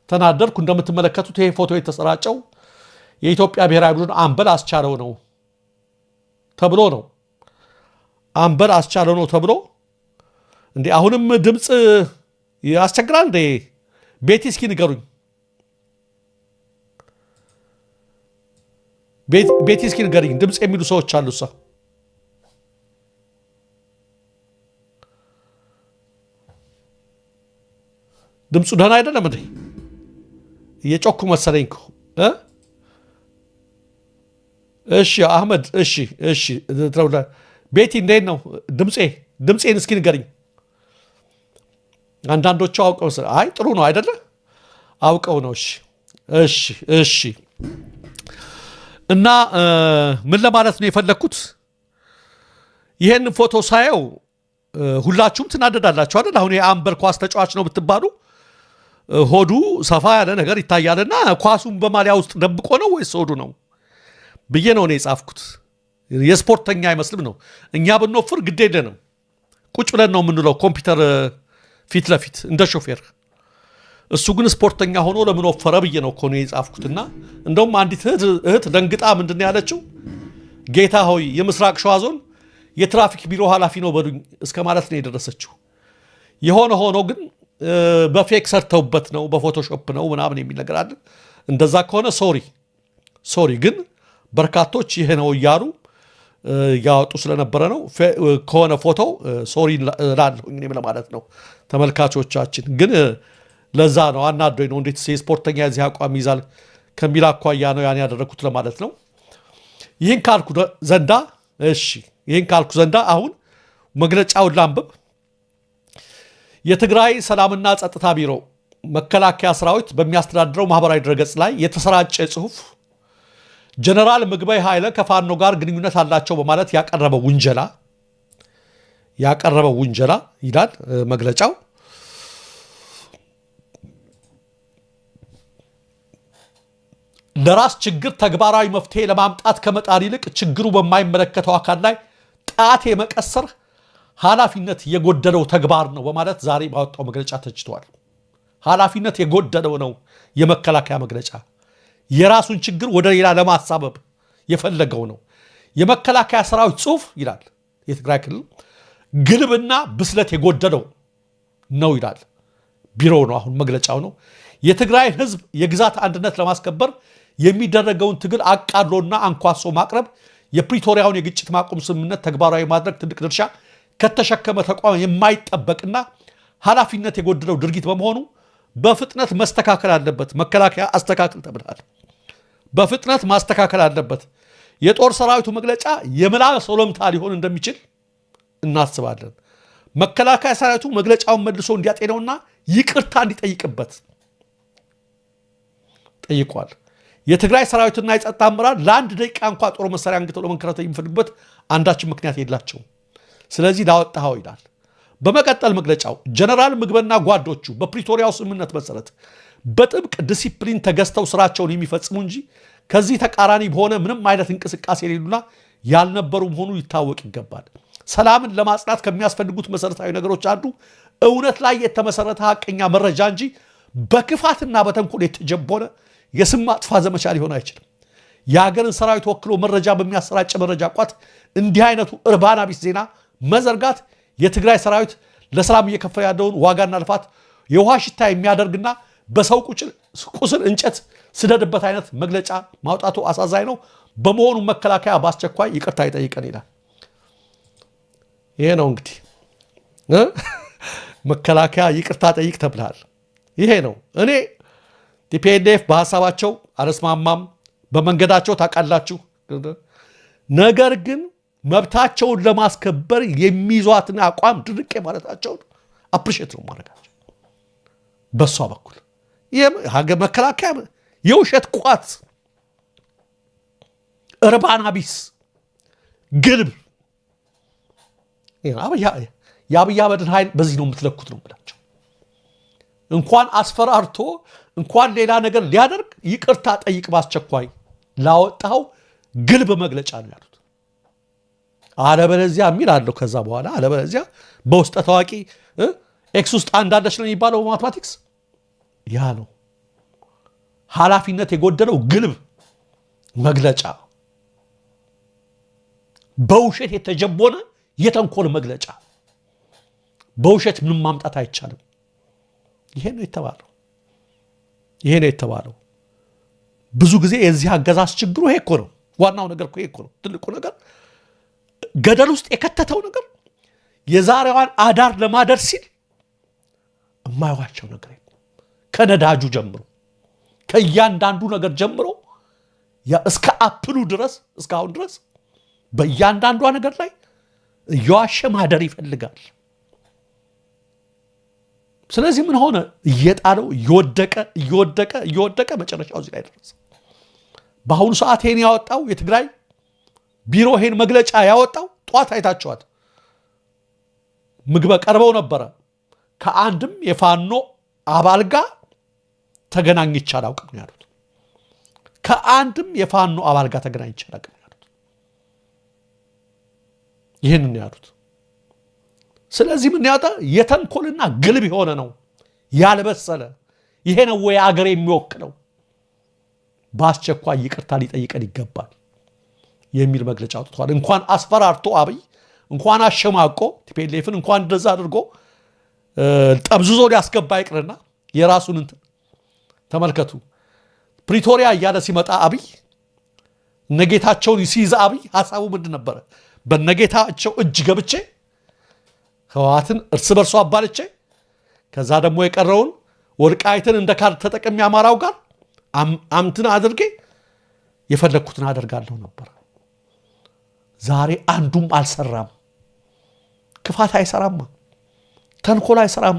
ተናደድኩ እንደምትመለከቱት ይሄ ፎቶ የተሰራጨው የኢትዮጵያ ብሔራዊ ቡድን አምበል አስቻለው ነው ተብሎ እንዴ አሁንም ድምጽ ያስቸግራል እንዴ ቤቲ እስኪ ንገሩኝ ቤቲ እስኪ ንገሩኝ ድምጽ የሚሉ ሰዎች አሉሳ ድምጹ ደህና አይደለም እንዴ እየጮኩ መሰለኝኩ እሺ አህመድ እሺ ተውላ ቤቲ እንዴት ነው ድምጼን እስኪ ንገሩኝ አንዳንዶቹ አውቀው አይ ጥሩ ነው አይደለ አውቀው ነው እሺ እና ምን ለማለት ነው የፈለኩት ይሄን ፎቶ ሳየው ሁላችሁም ትናደዳላችሁ አይደል አሁን የአምበር ኳስ ተጫዋች ነው ብትባሉ ሆዱ ሰፋ ያለ ነገር ይታያልና ኳሱን በማሊያ ውስጥ ደብቆ ነው ወይስ ሆዱ ነው ብዬ ነው የጻፍኩት የስፖርተኛ አይመስልም ነው እኛ ብንወፍር ግድ የለንም ቁጭ ብለን ነው የምንለው ኮምፒውተር ፊት ለፊት እንደ ሾፌር እሱ ግን ስፖርተኛ ሆኖ ለምን ወፈረ ብዬ ነው እኮ ነው የጻፍኩትና እንደውም አንዲት እህት ደንግጣ ምንድነው ያለችው ጌታ ሆይ የምስራቅ ሸዋ ዞን የትራፊክ ቢሮ ኃላፊ ነው በሉኝ እስከ ማለት ነው የደረሰችው ሆኖ ግን በፌክ ሰርተውበት ነው በፎቶሾፕ ነው ምናምን የሚል ነገር አለ እንደዛ ከሆነ ሶሪ ግን በርካቶች ይሄ ነው ያሩ ያወጡ ስለነበረ ነው ከሆነ ፎቶ ሶሪ ላለሁኝ እኔም ለማለት ነው ተመልካቾቻችን ግን ለዛ ነው አናዶኝ ነው እንዴት ስፖርተኛ እዚህ አቋም ይዛል ከሚል አኳያ ነው ያን ያደረኩት ለማለት ነው ይሄን ካልኩ ዘንዳ አሁን መግለጫውን ላንብብ የትግራይ ሰላምና ጸጥታ ቢሮ መከላከያ ሰራዊት በሚያስተዳድረው ማህበራዊ ድረገጽ ላይ የተሰራጨ ጽሁፍ ጀነራል ምግበይ ኃይለ ከፋኖ ጋር ግንኙነት አላቸው በማለት ያቀረበው ውንጀላ ይላል መግለጫው ለራስ ችግር ተግባራዊ መፍትሄ ለማምጣት ከመጣር ይልቅ ችግሩ በማይመለከተው አካል ላይ ጣት የመቀሰር ኃላፊነት የጎደለው ተግባር ነው በማለት ዛሬ ባወጣው መግለጫ ተችቷል ኃላፊነት የጎደለው ነው የመከላከያ መግለጫ የራሱን ችግር ወደ ሌላ ለማሳበብ የፈለገው ነው የመከላከያ ሰራዊት ጽሁፍ ይላል የትግራይ ክልል ግልብና ብስለት የጎደለው ነው ይላል ቢሮው ነው አሁን መግለጫው ነው የትግራይ ህዝብ የግዛት አንድነት ለማስከበር የሚደረገውን ትግል አቃሎና አንኳሶ ማቅረብ የፕሪቶሪያውን የግጭት ማቆም ስምምነት ተግባራዊ ማድረግ ትልቅ ድርሻ ከተሸከመ ተቋም የማይጠበቅና ኃላፊነት የጎደለው ድርጊት በመሆኑ በፍጥነት ማስተካከል አለበት መከላከያ አስተካክል ተብሏል በፍጥነት ማስተካከል አለበት የጦር ሰራዊቱ መግለጫ የምላስ ወለምታ ሊሆን እንደሚችል እናስባለን መከላከያ ሰራዊቱ መግለጫውን መልሶ እንዲያጤነውና ይቅርታ እንዲጠይቅበት ጠይቋል። የትግራይ ሰራዊትና የጸጥታ አመራር ለአንድ ደቂቃ እንኳን ጦር መሳሪያ አንግተው ለመንከራተት የሚፈልጉበት አንዳችን ምክንያት የላቸውም። ስለዚህ ላወጣኸው ይላል። በመቀጠል መግለጫው ጀነራል ምግበና ጓዶቹ በፕሪቶሪያው ስምምነት መሰረት በጥብቅ ዲሲፕሊን ተገዝተው ስራቸውን የሚፈጽሙ እንጂ ከዚህ ተቃራኒ በሆነ ምንም አይነት እንቅስቃሴ የሌሉና ያልነበሩ መሆኑ ይታወቅ ይገባል። ሰላምን ለማጽናት ከሚያስፈልጉት መሰረታዊ ነገሮች አንዱ እውነት ላይ የተመሰረተ ሐቀኛ መረጃ እንጂ በክፋትና በተንኮል የተጀቦነ የስም ማጥፋት ዘመቻ ሊሆን አይችልም። የሀገርን ሰራዊት ወክሎ መረጃ በሚያሰራጭ መረጃ ቋት እንዲህ አይነቱ እርባና ቢስ ዜና መዘርጋት የትግራይ ሰራዊት ለሰላም እየከፈለ ያለውን ዋጋና ልፋት የውሃ ሽታ የሚያደርግና በሰው ቁስል እንጨት ስደድበት አይነት መግለጫ ማውጣቱ አሳዛኝ ነው። በመሆኑ መከላከያ በአስቸኳይ ይቅርታ ይጠይቀን ይላል። ይሄ ነው እንግዲህ መከላከያ ይቅርታ ጠይቅ ተብሏል። ይሄ ነው። እኔ ቲፒኤልኤፍ በሐሳባቸው አልስማማም፣ በመንገዳቸው ታውቃላችሁ። ነገር ግን መብታቸውን ለማስከበር የሚይዟትን አቋም ድርቅ ማለታቸውን አፕሪሼት ነው ማድረጋቸው። በሷ በኩል ሀገር መከላከያ የውሸት ቋት እርባና ቢስ ግልብ የአብይ አህመድን ኃይል በዚህ ነው የምትለኩት ነው ብላቸው እንኳን አስፈራርቶ እንኳን ሌላ ነገር ሊያደርግ ይቅርታ ጠይቅ በአስቸኳይ ላወጣው ግልብ መግለጫ ነው ያሉት። አለበለዚያ የሚል አለው ከዛ በኋላ አለበለዚያ በውስጠ ታዋቂ ኤክስ ውስጥ አንዳለች ነው የሚባለው በማትማቲክስ ያ ነው ኃላፊነት የጎደለው ግልብ መግለጫ፣ በውሸት የተጀቦነ የተንኮል መግለጫ። በውሸት ምንም ማምጣት አይቻልም። ይሄ ነው የተባለው። ብዙ ጊዜ የዚህ አገዛዝ ችግሩ ይሄ እኮ ነው። ዋናው ነገር ይሄ እኮ ነው። ትልቁ ነገር ገደል ውስጥ የከተተው ነገር የዛሬዋን አዳር ለማደር ሲል የማይዋቸው ነገር ከነዳጁ ጀምሮ ከእያንዳንዱ ነገር ጀምሮ እስከ አፕሉ ድረስ እስካሁን ድረስ በእያንዳንዷ ነገር ላይ እየዋሸ ማደር ይፈልጋል። ስለዚህ ምን ሆነ? እየጣለው እየወደቀ መጨረሻው እዚህ ላይ ደረሰ። በአሁኑ ሰዓት ይሄን ያወጣው የትግራይ ቢሮ ይሄን መግለጫ ያወጣው ጧት አይታችኋል። ምግበ ቀርበው ነበረ። ከአንድም የፋኖ አባል ጋር ተገናኝቼ አላውቅም ያሉት። ከአንድም የፋኖ አባል ጋር ተገናኝቼ አላውቅም ያሉት። ይህንን ያሉት። ስለዚህ ምን ያወጣ የተንኮልና ግልብ የሆነ ነው ያልበሰለ። ይሄ ነው ወይ አገር የሚወክለው? በአስቸኳይ ይቅርታ ሊጠይቀን ይገባል የሚል መግለጫ አውጥቷል። እንኳን አስፈራርቶ አብይ እንኳን አሸማቆ ቲፒኤልኤፍን እንኳን እንደዛ አድርጎ ጠብዝዞ ሊያስገባ ይቅርና የራሱን እንትን ተመልከቱ። ፕሪቶሪያ እያለ ሲመጣ አብይ ነጌታቸውን ሲይዝ አብይ ሐሳቡ ምንድን ነበረ? በነጌታቸው እጅ ገብቼ ህወሓትን እርስ በርሶ አባልቼ ከዛ ደግሞ የቀረውን ወልቃይትን እንደ ካርድ ተጠቅሜ አማራው ጋር አምትን አድርጌ የፈለግኩትን አደርጋለሁ ነበር። ዛሬ አንዱም አልሰራም። ክፋት አይሰራም፣ ተንኮል አይሰራም።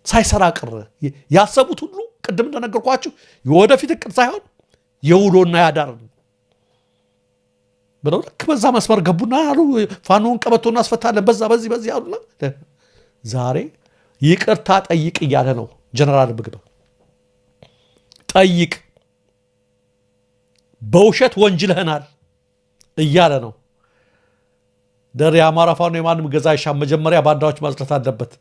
ሳይሰራ ቀረ። ያሰቡት ሁሉ ቅድም እንደነገርኳችሁ የወደፊት እቅድ ሳይሆን የውሎና ያዳር ብለው ልክ በዛ መስመር ገቡና አሉ ፋኖን ቀበቶ እናስፈታለን በዚህ አሉና ዛሬ ይቅርታ ጠይቅ እያለ ነው ጀነራል ምግበ። ጠይቅ፣ በውሸት ወንጅለህናል እያለ ነው። ደር የአማራ ፋኖ የማንም ገዛ አይሻም፣ መጀመሪያ ባንዳዎች ማጽዳት አለበት።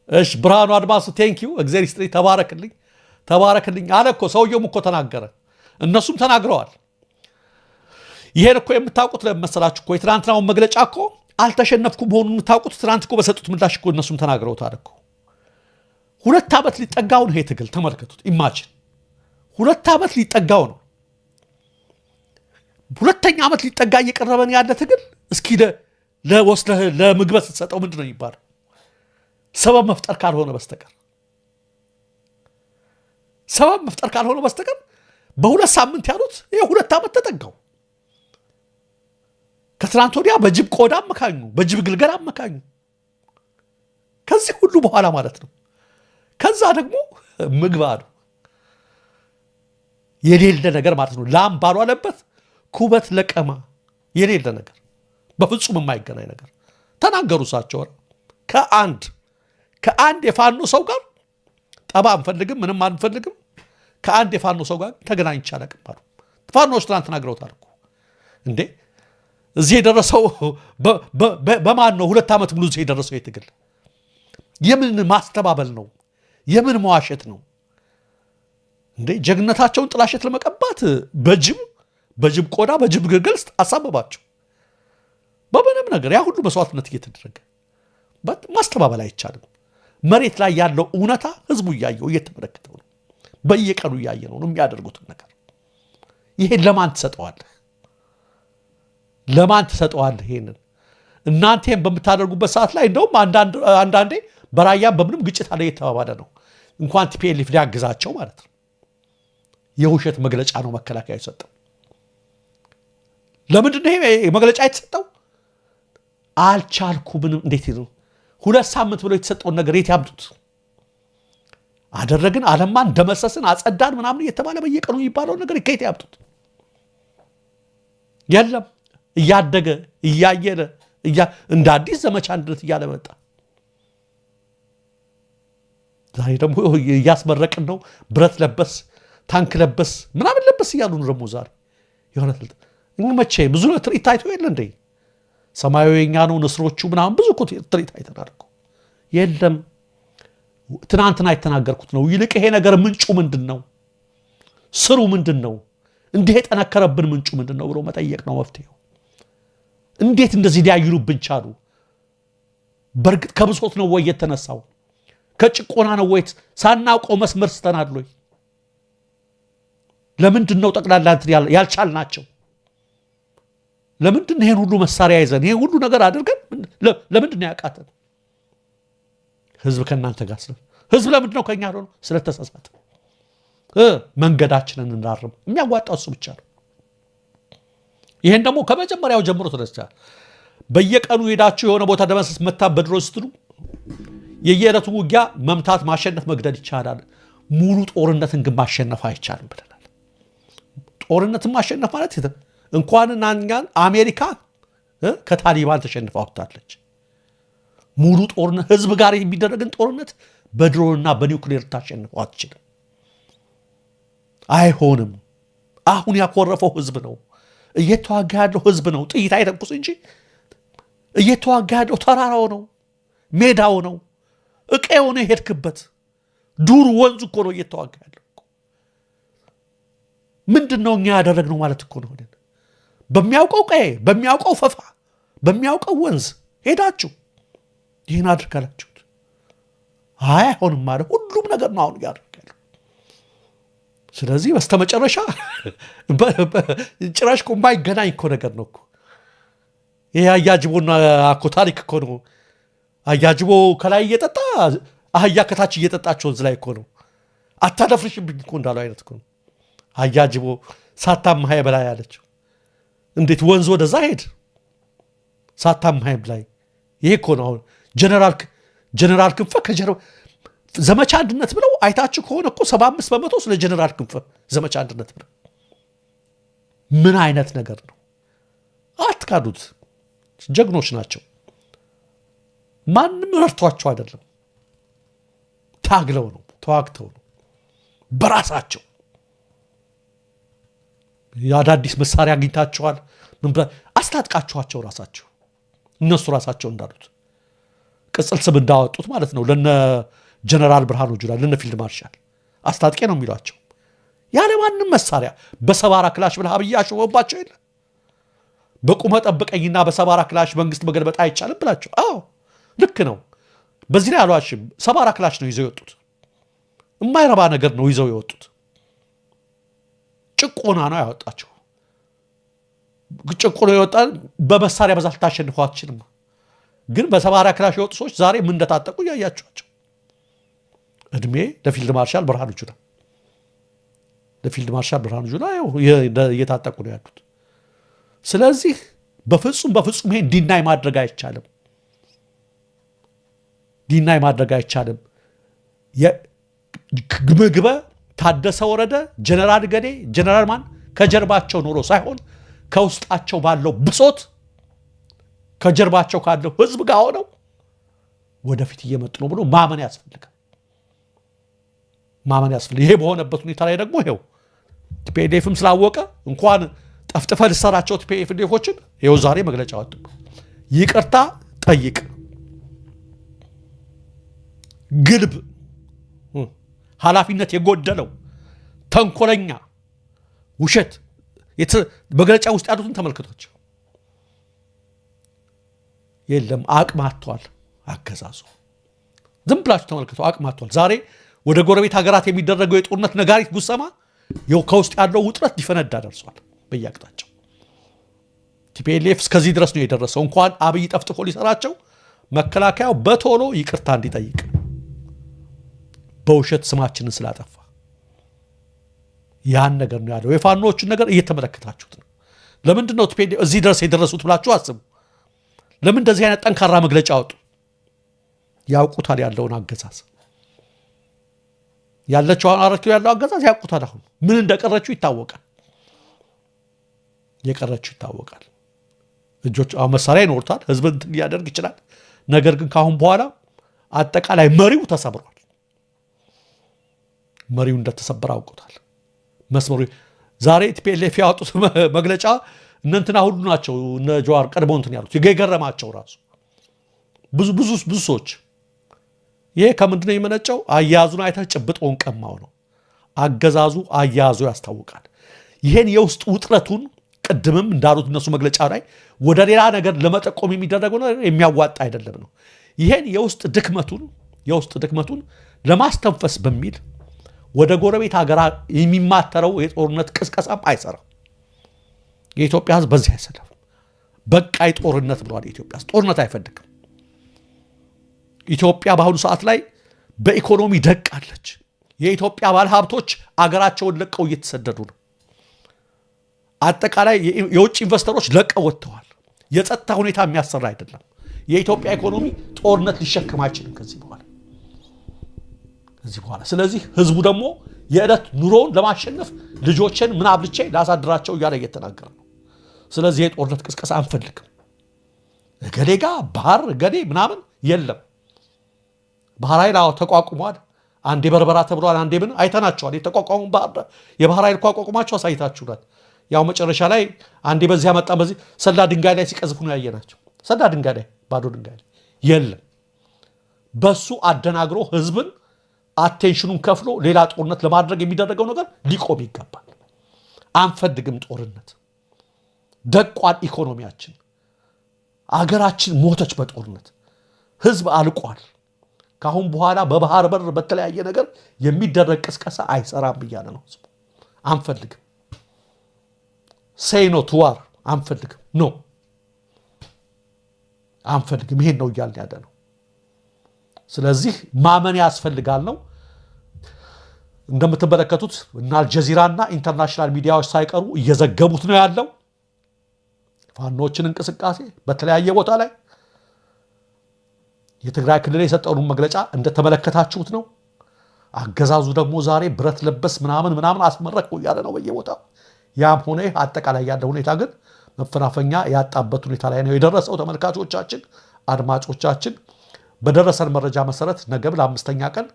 እሺ ብርሃኑ አድማሱ ቴንኪው እግዚአብሔር ይስጥልኝ፣ ተባረክልኝ አለ እኮ ሰውየውም እኮ ተናገረ፣ እነሱም ተናግረዋል። ይሄን እኮ የምታውቁት ለመሰላችሁ እኮ የትናንትናውን መግለጫ እኮ አልተሸነፍኩም መሆኑን የምታውቁት ትናንት እኮ በሰጡት ምላሽ እኮ እነሱም ተናግረውታል እኮ። 2 ዓመት ሊጠጋው ነው ይሄ ትግል። ተመልከቱት፣ ኢማጂን 2 ዓመት ሊጠጋው ነው። 2ኛ ዓመት ሊጠጋ እየቀረበን ያለ ትግል እስኪ ለወስደህ ለምግበ ስትሰጠው ምንድን ነው የሚባለው? ሰበብ መፍጠር ካልሆነ በስተቀር በ2 ሳምንት ያሉት ይሄ 2 ዓመት ተጠጋው። ከትናንት ወዲያ በጅብ ቆዳ አመካኙ፣ በጅብ ግልገል አመካኙ። ከዚህ ሁሉ በኋላ ማለት ነው። ከዛ ደግሞ ምግብ አሉ። የሌለ ነገር ማለት ነው። ላም ባልዋለበት ኩበት ለቀማ የሌለ ነገር በፍጹም የማይገናኝ ነገር ተናገሩ። እሳቸው ከአንድ የፋኖ ሰው ጋር ጠባ አንፈልግም፣ ምንም አንፈልግም። ከአንድ የፋኖ ሰው ጋር ተገናኝቼ አላውቅም አሉ። ፋኖች ትናንት ተናግረውታል እኮ እንዴ። እዚህ የደረሰው በማን ነው? 2 ዓመት ሙሉ እዚህ የደረሰው የትግል የምን ማስተባበል ነው? የምን መዋሸት ነው እንዴ? ጀግነታቸውን ጥላሸት ለመቀባት በጅብ ቆዳ በጅብ ግልግል አሳበባቸው። በምንም ነገር ያ ሁሉ መስዋዕትነት እየተደረገ ማስተባበል አይቻልም። መሬት ላይ ያለው እውነታ ህዝቡ እያየው እየተመለከተው ነው። በየቀኑ እያየ ነው የሚያደርጉትን ነገር። ይሄን ለማን ትሰጠዋለህ? ለማን ትሰጠዋለህ? ይሄንን እናንተም በምታደርጉበት ሰዓት ላይ እንደውም አንዳንዴ በራያም በምንም ግጭት አለ እየተባባለ ነው። እንኳን ቲፒኤልኤፍ ሊያግዛቸው ማለት ነው። የውሸት መግለጫ ነው መከላከያ የሰጠው። ለምንድን ነው ይሄ መግለጫ የተሰጠው? አልቻልኩም። እንዴት ነው 2 ሳምንት ብሎ የተሰጠውን ነገር የት ያምጡት? አደረግን፣ አለማን፣ ደመሰስን፣ አጸዳን ምናምን እየተባለ በየቀኑ የሚባለው ነገር ከየት ያምጡት? የለም እያደገ እያየለ እንደ አዲስ ዘመቻ አንድነት እያለ መጣ። ዛሬ ደግሞ እያስመረቅን ነው። ብረት ለበስ ታንክ ለበስ ምናምን ለበስ እያሉ ነው። ደግሞ ዛሬ የሆነ መቼ ብዙ ትርኢት ታይቶ የለ እንዴ? ሰማያዊ የኛ ነው ንስሮቹ ምናምን ብዙ ትርኢት አይተናል እኮ። የለም ትናንትና የተናገርኩት ነው። ይልቅ ይሄ ነገር ምንጩ ምንድን ነው? ስሩ ምንድን ነው? እንዲህ የጠነከረብን ምንጩ ምንድን ነው ብሎ መጠየቅ ነው መፍትሄው። እንዴት እንደዚህ ሊያይሉብን ቻሉ? በእርግጥ ከብሶት ነው ወይ የተነሳው? ከጭቆና ነው ወይ? ሳናውቀው መስመር ስተናል ወይ? ለምንድን ነው ጠቅላላ ያልቻልናቸው? ለምንድን ነው ይሄን ሁሉ መሳሪያ ይዘን ይሄን ሁሉ ነገር አድርገን ለምንድን ነው ያቃተን? ህዝብ ከእናንተ ጋር ህዝብ ለምንድን ነው ከኛ ሆኖ ስለተሳሳተ መንገዳችንን እናርም። የሚያዋጣው እሱ ብቻ ነው። ይሄን ደግሞ ከመጀመሪያው ጀምሮ ተነስቷል። በየቀኑ ሄዳችሁ የሆነ ቦታ ደመሰስ መታ በድሮ ስትሉ የየዕለቱ ውጊያ መምታት፣ ማሸነፍ፣ መግደል ይቻላል። ሙሉ ጦርነትን ግን ማሸነፍ አይቻልም ብለናል። ጦርነትን ማሸነፍ ማለት እንኳን እናንጋን አሜሪካ ከታሊባን ተሸንፋ ወጥታለች። ሙሉ ጦርነት ህዝብ ጋር የሚደረግን ጦርነት በድሮንና በኒውክሌር ታሸንፈው አትችልም። አይሆንም። አሁን ያኮረፈው ህዝብ ነው። እየተዋጋ ያለው ህዝብ ነው። ጥይት አይተኩስ እንጂ እየተዋጋ ያለው ተራራው ነው፣ ሜዳው ነው፣ እቀው ነው፣ የሄድክበት ዱር ወንዙ እኮ ነው እየተዋጋ ያለው። ምንድነው እኛ ያደረግነው ማለት እኮ ነው። በሚያውቀው ቀዬ፣ በሚያውቀው ፈፋ፣ በሚያውቀው ወንዝ ሄዳችሁ ይህን አድርጋላችሁት። አይሆንም ማለት ሁሉም ነገር ነው አሁን ያደርጋል። ስለዚህ በስተመጨረሻ ጭራሽ እኮ የማይገናኝ እኮ ነገር ነው እኮ ይሄ። አያጅቦና እኮ ታሪክ እኮ ነው። አያጅቦ ከላይ እየጠጣ አህያ ከታች እየጠጣቸው ወንዝ ላይ እኮ ነው። አታደፍርሽብኝ እኮ እንዳለው አይነት እኮ ነው። አያጅቦ ሳታማሃይ በላይ ያለችው እንዴት ወንዝ ወደዛ ሄድ ሳታማሃይ በላይ። ይሄ እኮ ነው አሁን ጀነራል ክንፈ ከጀርባ ዘመቻ አንድነት ብለው አይታችሁ ከሆነ እኮ 75% ስለ ጀነራል ክንፈ ዘመቻ አንድነት ብለው ምን አይነት ነገር ነው? አትካዱት። ጀግኖች ናቸው። ማንም ረድቷቸው አይደለም፣ ታግለው ነው፣ ተዋግተው ነው በራሳቸው። የአዳዲስ መሳሪያ አግኝታቸዋል። አስታጥቃችኋቸው ራሳቸው እነሱ ራሳቸው እንዳሉት ቅጽል ስም እንዳወጡት ማለት ነው። ለነ ጀነራል ብርሃኑ ጁላ ለነ ፊልድ ማርሻል አስታጥቄ ነው የሚሏቸው። ያለ ማንም መሳሪያ በሰባራ ክላሽ ብለህ አብይ አሽወባቸው የለ በቁመ ጠብቀኝና በሰባራ ክላሽ መንግስት መገልበጥ አይቻልም ብላቸው። አዎ ልክ ነው። በዚህ ላይ አሏሽም ሰባራ ክላሽ ነው ይዘው የወጡት። የማይረባ ነገር ነው ይዘው የወጡት። ጭቆና ነው ያወጣቸው። ጭቆና ይወጣል። በመሳሪያ በዛት ታሸንፈው አትችልም። ግን በሰባራ ክላሽ የወጡ ሰዎች ዛሬ ምን እንደታጠቁ ያያቸዋቸው። እድሜ ለፊልድ ማርሻል ብርሃኑ ጁላ፣ ለፊልድ ማርሻል ብርሃኑ ጁላ እየታጠቁ ነው ያሉት። ስለዚህ በፍጹም ይሄን ዲናይ ማድረግ አይቻልም። ዲናይ ማድረግ አይቻልም። ምግበ ታደሰ ወረደ ጀነራል ገዴ ጀነራል ማን ከጀርባቸው ኖሮ ሳይሆን ከውስጣቸው ባለው ብሶት ከጀርባቸው ካለው ህዝብ ጋር ሆነው ወደፊት እየመጡ ነው ብሎ ማመን ያስፈልጋል። ይሄ በሆነበት ሁኔታ ላይ ደግሞ ይሄው ቲፒኤልኤፍም ስላወቀ እንኳን ጠፍጥፈ ልሰራቸው ቲፒኤልኤፎችን ይሄው ዛሬ መግለጫ ወጡ። ይቅርታ ጠይቅ ግልብ ኃላፊነት የጎደለው ተንኮለኛ ውሸት መግለጫ ውስጥ ያሉትን ተመልክቷቸው የለም አቅማቷል አገዛዙ ዝም ብላችሁ ተመልክቶ አቅማቷል። ዛሬ ወደ ጎረቤት ሀገራት የሚደረገው የጦርነት ነጋሪት ጉሰማ ከውስጥ ያለው ውጥረት ሊፈነዳ ደርሷል። በየአቅጣጫው ቲፒኤልኤፍ እስከዚህ ድረስ ነው የደረሰው። እንኳን አብይ ጠፍጥፎ ሊሰራቸው መከላከያው በቶሎ ይቅርታ እንዲጠይቅ በውሸት ስማችንን ስላጠፋ ያን ነገር ነው ያለው። የፋኖቹን ነገር እየተመለከታችሁት ነው። ለምንድን ነው ቲፒኤልኤፍ እዚህ ድረስ የደረሱት ብላችሁ አስቡ። ለምን እንደዚህ አይነት ጠንካራ መግለጫ አወጡ? ያውቁታል ያለውን አገዛዝ ያለችውን አረኪው ያለው አገዛዝ ያውቁታል። አሁን ምን እንደቀረችው ይታወቃል። የቀረችው ይታወቃል። እጆች መሳሪያ ይኖርታል። ህዝብን ሊያደርግ ይችላል። ነገር ግን ካሁን በኋላ አጠቃላይ መሪው ተሰብሯል። መሪው እንደተሰበረ አውቁታል። መስመሩ ዛሬ ቲፒኤልኤፍ ያወጡት መግለጫ እነንትና ሁሉ ናቸው እነ ጀዋር ቀድመው እንትን ያሉት የገረማቸው ራሱ ብዙ ሰዎች ይሄ ከምንድን ነው የመነጨው? አያዙን አይተህ ጭብጦን ቀማው ነው። አገዛዙ አያዙ ያስታውቃል። ይሄን የውስጥ ውጥረቱን ቅድምም እንዳሉት እነሱ መግለጫ ላይ ወደ ሌላ ነገር ለመጠቆም የሚደረገው ነገር የሚያዋጣ አይደለም ነው። ይሄን የውስጥ ድክመቱን ለማስተንፈስ በሚል ወደ ጎረቤት ሀገራት የሚማተረው የጦርነት ቅስቀሳም አይሰራም። የኢትዮጵያ ህዝብ በዚህ አይሰለፍም። በቃ ጦርነት ብሏል። የኢትዮጵያ ጦርነት አይፈልግም። ኢትዮጵያ በአሁኑ ሰዓት ላይ በኢኮኖሚ ደቃለች። የኢትዮጵያ ባለሀብቶች አገራቸውን ለቀው እየተሰደዱ ነው። አጠቃላይ የውጭ ኢንቨስተሮች ለቀው ወጥተዋል። የጸጥታ ሁኔታ የሚያሰራ አይደለም። የኢትዮጵያ ኢኮኖሚ ጦርነት ሊሸከም አይችልም ከዚህ በኋላ። ስለዚህ ህዝቡ ደግሞ የዕለት ኑሮውን ለማሸነፍ ልጆችን ምን አብልቼ ላሳድራቸው እያለ እየተናገረ ነው። ስለዚህ የጦርነት ቅስቀሳ አንፈልግም። ገሌጋ ባህር ገሌ ምናምን የለም። ባህር ኃይል ተቋቁሟል። አንዴ በርበራ ተብሏል። አንዴ ምን አይተናቸዋል። የተቋቋሙ የባህር ኃይል ተቋቁማቸው አሳይታችሁናል። ያው መጨረሻ ላይ አንዴ በዚህ ያመጣ በዚህ ሰላ ድንጋይ ላይ ሲቀዝፉ ነው ያየናቸው። ሰላ ድንጋይ ላይ ባዶ ድንጋይ ላይ የለም። በሱ አደናግሮ ህዝብን አቴንሽኑን ከፍሎ ሌላ ጦርነት ለማድረግ የሚደረገው ነገር ሊቆም ይገባል። አንፈልግም ጦርነት። ደቋል ኢኮኖሚያችን። አገራችን ሞተች በጦርነት። ህዝብ አልቋል። ካሁን በኋላ በባህር በር በተለያየ ነገር የሚደረግ ቅስቀሳ አይሰራም ብያለ ነው ህዝቡ። አንፈልግም። ሴይ ኖ ቱ ዋር አንፈልግም። ኖ አንፈልግም። ይሄን ነው እያልን ያለ ነው። ስለዚህ ማመን ያስፈልጋል ነው። እንደምትመለከቱት እና አልጀዚራና ኢንተርናሽናል ሚዲያዎች ሳይቀሩ እየዘገቡት ነው ያለው ፋኖችን እንቅስቃሴ በተለያየ ቦታ ላይ። የትግራይ ክልል የሰጠውን መግለጫ እንደተመለከታችሁት ነው። አገዛዙ ደግሞ ዛሬ ብረት ለበስ ምናምን አስመረቁ ያለ ነው በየቦታው። ያም ሆነ አጠቃላይ ያለው ሁኔታ ግን መፈናፈኛ ያጣበት ሁኔታ ላይ ነው የደረሰው። ተመልካቾቻችን፣ አድማጮቻችን በደረሰን መረጃ መሰረት ነገ ለአምስተኛ ቀን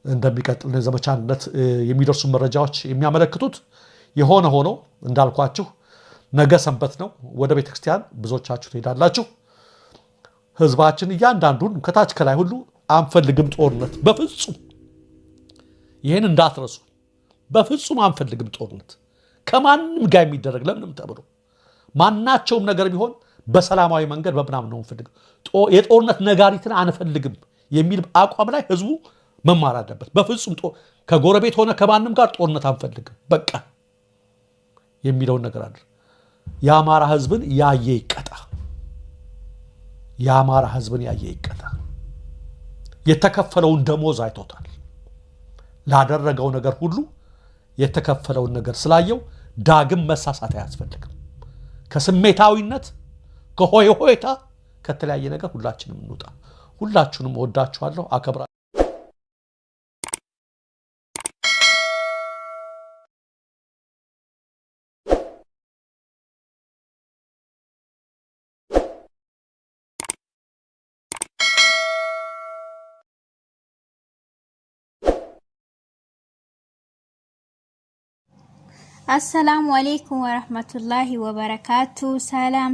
እንደሚቀጥል ዘመቻነት የሚደርሱ መረጃዎች የሚያመለክቱት የሆነ ሆኖ እንዳልኳችሁ ነገ ሰንበት ነው። ወደ ቤተክርስቲያን ብዙዎቻችሁ ትሄዳላችሁ። ህዝባችን እያንዳንዱን ከታች ከላይ ሁሉ አንፈልግም ጦርነት በፍጹም ይሄን እንዳትረሱ። በፍጹም አንፈልግም ጦርነት ከማንም ጋር የሚደረግ ለምንም ተብሎ ማናቸውም ነገር ቢሆን በሰላማዊ መንገድ በምናምን ነው እንፈልግ። የጦርነት ነጋሪትን አንፈልግም የሚል አቋም ላይ ህዝቡ መማር አለበት። በፍጹም ከጎረቤት ሆነ ከማንም ጋር ጦርነት አንፈልግም በቃ የሚለውን ነገር አለ። የአማራ ህዝብን ያየ ይቀጣ። የአማራ ህዝብን ያየ ይቀጣ። የተከፈለውን ደሞዝ አይቶታል። ላደረገው ነገር ሁሉ የተከፈለውን ነገር ስላየው ዳግም መሳሳት አያስፈልግም። ከስሜታዊነት ከሆይ ሆይታ ከተለያየ ነገር ሁላችንም እንውጣ። ሁላችሁንም ወዳችኋለሁ፣ አከብራለሁ። አሰላሙ አለይኩም ወራህመቱላሂ ወበረካቱ። ሰላም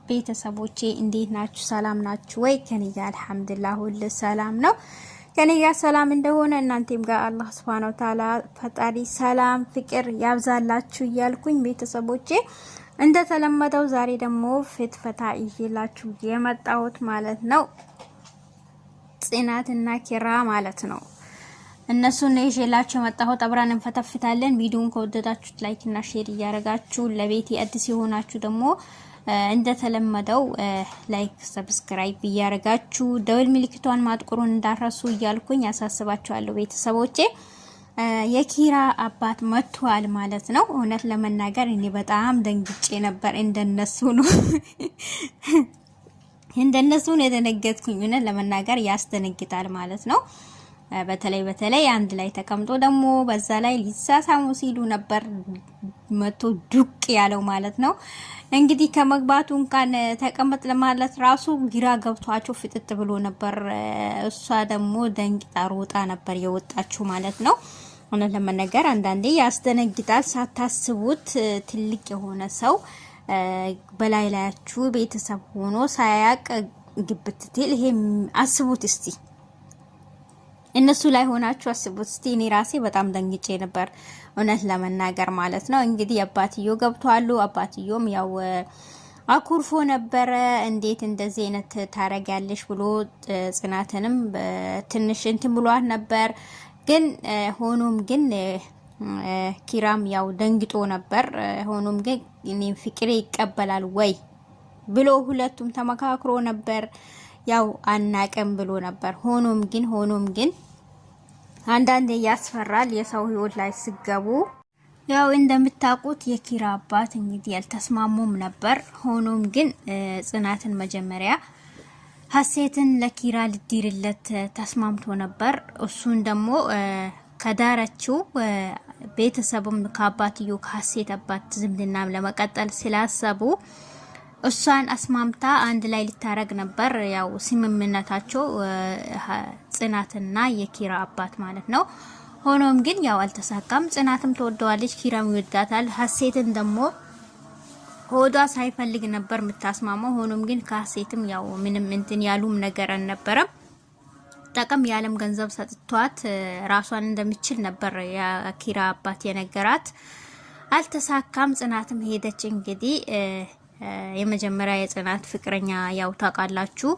ቤተሰቦቼ እንዴት ናችሁ? ሰላም ናችሁ ወይ? ከኔ ጋር አልሐምዱሊላህ ሁሉ ሰላም ነው። ከኔ ጋር ሰላም እንደሆነ እናንተም ጋር አላህ Subhanahu Wa Ta'ala ፈጣሪ ሰላም ፍቅር ያብዛላችሁ እያልኩኝ ቤተሰቦቼ እንደተለመደው ዛሬ ደግሞ ፍትፈታ ይዤላችሁ የመጣሁት ማለት ነው ጽናትና ኪራ ማለት ነው። እነሱን ይዤላችሁ መጣሁ። አብረን እንፈተፍታለን። ቪዲዮውን ከወደዳችሁት ላይክ እና ሼር እያደረጋችሁ ለቤቴ አዲስ የሆናችሁ ደግሞ እንደተለመደው ላይክ ሰብስክራይብ እያደረጋችሁ ደወል ምልክቷን ማጥቆሩን እንዳትረሱ እያልኩኝ ያሳስባችኋለሁ ቤተሰቦቼ። የኪራ አባት መጥቷል ማለት ነው። እውነት ለመናገር እኔ በጣም ደንግጬ ነበር። እንደነሱ ነው የደነገጥኩኝ። እውነት ለመናገር ያስደነግጣል ማለት ነው። በተለይ አንድ ላይ ተቀምጦ ደግሞ በዛ ላይ ሊሳሳሙ ሲሉ ነበር መቶ ዱቅ ያለው ማለት ነው። እንግዲህ ከመግባቱ እንኳን ተቀመጥ ለማለት ራሱ ግራ ገብቷቸው ፍጥጥ ብሎ ነበር። እሷ ደግሞ ደንግጣ ሮጣ ነበር የወጣችው ማለት ነው። እውነት ለመናገር አንዳንዴ ያስደነግጣል። ሳታስቡት ትልቅ የሆነ ሰው በላይ ላያችሁ ቤተሰብ ሆኖ ሳያቅ ግብትትል ይሄ አስቡት እስቲ። እነሱ ላይ ሆናችሁ አስቡት እስቲ። እኔ ራሴ በጣም ደንግጬ ነበር እውነት ለመናገር ማለት ነው። እንግዲህ አባትዮ ገብቷሉ። አባትዮም ያው አኩርፎ ነበረ። እንዴት እንደዚህ አይነት ታረጋለሽ ብሎ ጽናትንም ትንሽ እንትን ብሏት ነበር። ግን ሆኖም ግን ኪራም ያው ደንግጦ ነበር። ሆኖም ግን እኔን ፍቅሬ ይቀበላል ወይ ብሎ ሁለቱም ተመካክሮ ነበር። ያው አናቀም ብሎ ነበር። ሆኖም ግን አንዳንዴ ያስፈራል የሰው ህይወት ላይ ሲገቡ። ያው እንደምታውቁት የኪራ አባት እንግዲህ ያልተስማሙም ነበር። ሆኖም ግን ጽናትን መጀመሪያ ሀሴትን ለኪራ ልዲርለት ተስማምቶ ነበር። እሱን ደግሞ ከዳረችው ቤተሰብም ከአባትዮ ከሀሴት አባት ዝምድናም ለመቀጠል ስላሰቡ እሷን አስማምታ አንድ ላይ ልታረግ ነበር። ያው ስምምነታቸው ጽናትና የኪራ አባት ማለት ነው። ሆኖም ግን ያው አልተሳካም። ጽናትም ተወደዋለች፣ ኪራም ይወዳታል። ሀሴትን ደግሞ ሆዷ ሳይፈልግ ነበር የምታስማማው። ሆኖም ግን ከሀሴትም ያው ምንም እንትን ያሉም ነገር አልነበረም። ጠቀም ያለም ገንዘብ ሰጥቷት ራሷን እንደምትችል ነበር የኪራ አባት የነገራት። አልተሳካም። ጽናትም ሄደች እንግዲህ የመጀመሪያ የጽናት ፍቅረኛ ያው ታውቃላችሁ